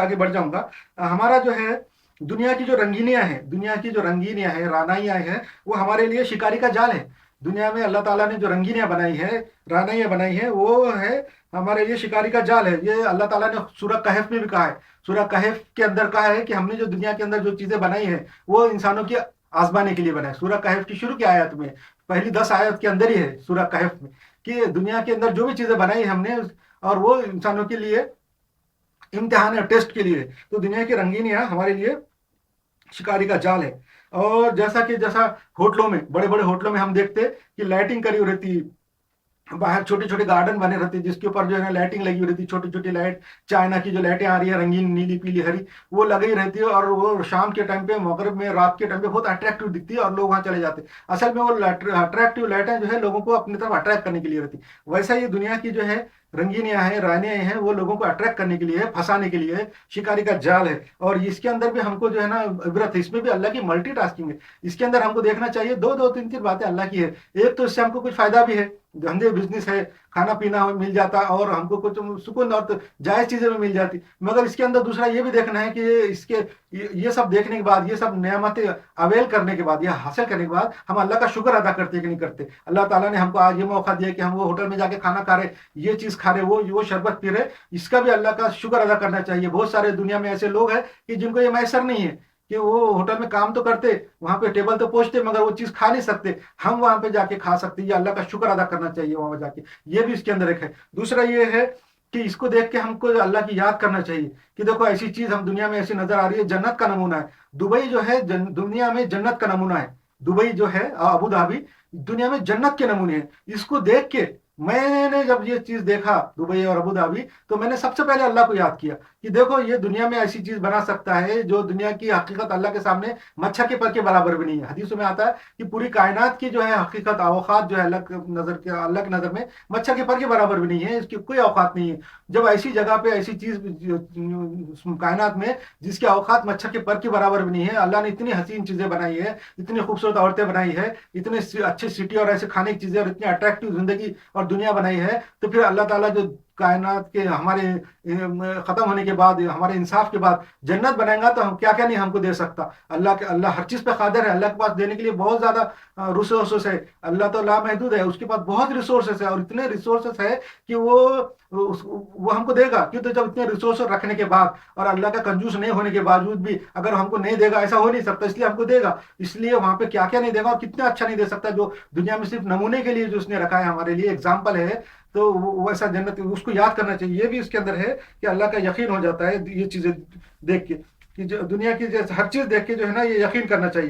आगे बढ़ जाऊंगा। हमारा जो है दुनिया की जो रंगीनियां हैं, रानाइयां हैं, वो हमारे लिए शिकारी का जाल है। दुनिया में अल्लाह ताला ने जो रंगीनियां बनाई है, रानाइयां बनाई है, वो है हमारे लिए शिकारी का जाल है। ये अल्लाह ताला ने सूरह कहफ में भी कहा है। सूरह कहफ के अंदर कहा है कि हमने जो दुनिया के अंदर जो चीजें बनाई है, वो इंसानों की आजमाने के लिए बनाए। सूरह कहफ की शुरू की आयत में, पहली 10 आयत के अंदर ही है सूरह कहफ में, कि दुनिया के अंदर जो भी चीजें बनाई है हमने, और वो इंसानों के लिए इम्तिहान है, टेस्ट के लिए। तो दुनिया की रंगीनियां हमारे लिए शिकारी का जाल है। और जैसा होटलों में, बड़े बड़े होटलों में हम देखते कि लाइटिंग करी हुई रहती, बाहर छोटे छोटे गार्डन बने रहते हैं, जिसके ऊपर जो है ना लाइटिंग लगी हुई रहती है, छोटी छोटी लाइट, चाइना की जो लाइटें आ रही है रंगीन, नीली पीली हरी, वो लगी रहती है। और वो शाम के टाइम पे, मगरिब में, रात के टाइम पे बहुत अट्रैक्टिव दिखती है और लोग वहां चले जाते हैं। असल में वो अट्रैक्टिव लाइटें जो है लोगों को अपनी तरफ अट्रैक्ट करने के लिए रहती है। वैसा ये दुनिया की जो है रंगीनियां हैं, रानियां हैं, वो लोगों को अट्रैक्ट करने के लिए है, फंसाने के लिए है, शिकारी का जाल है। और इसके अंदर भी हमको जो है ना इबरत है, इसमें भी अल्लाह की मल्टीटास्किंग है। इसके अंदर हमको देखना चाहिए दो दो तीन तीन बातें अल्लाह की है। एक तो इससे हमको कुछ फायदा भी है, धंधे बिजनेस है, खाना पीना मिल जाता, और हमको कुछ सुकून और तो जायज चीजें भी मिल जाती। मगर इसके अंदर दूसरा ये भी देखना है कि ये सब देखने के बाद, ये सब नेमतें अवेल करने के बाद, ये हासिल करने के बाद, हम अल्लाह का शुक्र अदा करते कि नहीं करते। अल्लाह ताला ने हमको आज ये मौका दिया कि हम वो होटल में जाके खाना खा रहे, ये चीज खा रहे, वो शरबत पी रहे, इसका भी अल्लाह का शुक्र अदा करना चाहिए। बहुत सारे दुनिया में ऐसे लोग हैं कि जिनको ये मैसर नहीं है, कि वो होटल में काम तो करते, वहां पे टेबल तो पहुंचते, मगर वो चीज खा नहीं सकते। हम वहां पे जाके खा सकते, ये अल्लाह का शुक्र अदा करना चाहिए वहां पे जाके। ये भी इसके अंदर एक है। दूसरा ये है कि इसको देख के हमको अल्लाह की याद करना चाहिए कि देखो ऐसी चीज हम दुनिया में ऐसी नजर आ रही है, जन्नत का नमूना है। दुबई जो है दुनिया में जन्नत का नमूना है। दुबई जो है, अबू धाबी, दुनिया में जन्नत के नमूने हैं। इसको देख के मैंने जब ये चीज देखा, दुबई और अबू धाबी, तो मैंने सबसे पहले अल्लाह को याद किया कि देखो ये दुनिया में ऐसी चीज बना सकता है जो दुनिया की हकीकत अल्लाह के सामने मच्छर के पर के बराबर भी नहीं है। हदीसों में आता है कि पूरी कायनात की जो है हकीकत, औकात जो है अल्लाह की नजर में मच्छर के पर के बराबर भी नहीं है, इसकी कोई औकात नहीं है। जब ऐसी जगह पे ऐसी चीज कायनात में जिसकी औकात मच्छर के पर के बराबर भी नहीं है, अल्लाह ने इतनी हसीन चीजें बनाई है, इतनी खूबसूरत औरतें बनाई है, इतने अच्छे सिटी और ऐसे खाने की चीजें और इतनी अट्रैक्टिव जिंदगी और दुनिया बनाई है, तो फिर अल्लाह ताला जो कायनात के हमारे खत्म होने के बाद, हमारे इंसाफ के बाद जन्नत बनाएगा, तो हम क्या क्या नहीं हमको दे सकता। अल्लाह हर चीज पे कादिर है। अल्लाह के पास देने के लिए बहुत ज्यादा रिसोर्सेस है। अल्लाह तो लामहदूद है, उसके पास बहुत रिसोर्सेस है, और इतने रिसोर्सेस है कि वो हमको देगा। क्यों? तो जब इतने रिसोर्स रखने के बाद और अल्लाह का कंजूस नहीं होने के बावजूद भी अगर हमको नहीं देगा, ऐसा हो नहीं सकता, इसलिए हमको देगा। इसलिए वहां पे क्या क्या नहीं देगा और कितना अच्छा नहीं दे सकता, जो दुनिया में सिर्फ नमूने के लिए जो उसने रखा है हमारे लिए, एग्जाम्पल है। तो वैसा जन्नत उसको याद करना चाहिए। ये भी इसके अंदर है कि अल्लाह का यकीन हो जाता है ये चीजें देख के, कि जो दुनिया की हर चीज देख के जो है ना ये यकीन करना चाहिए।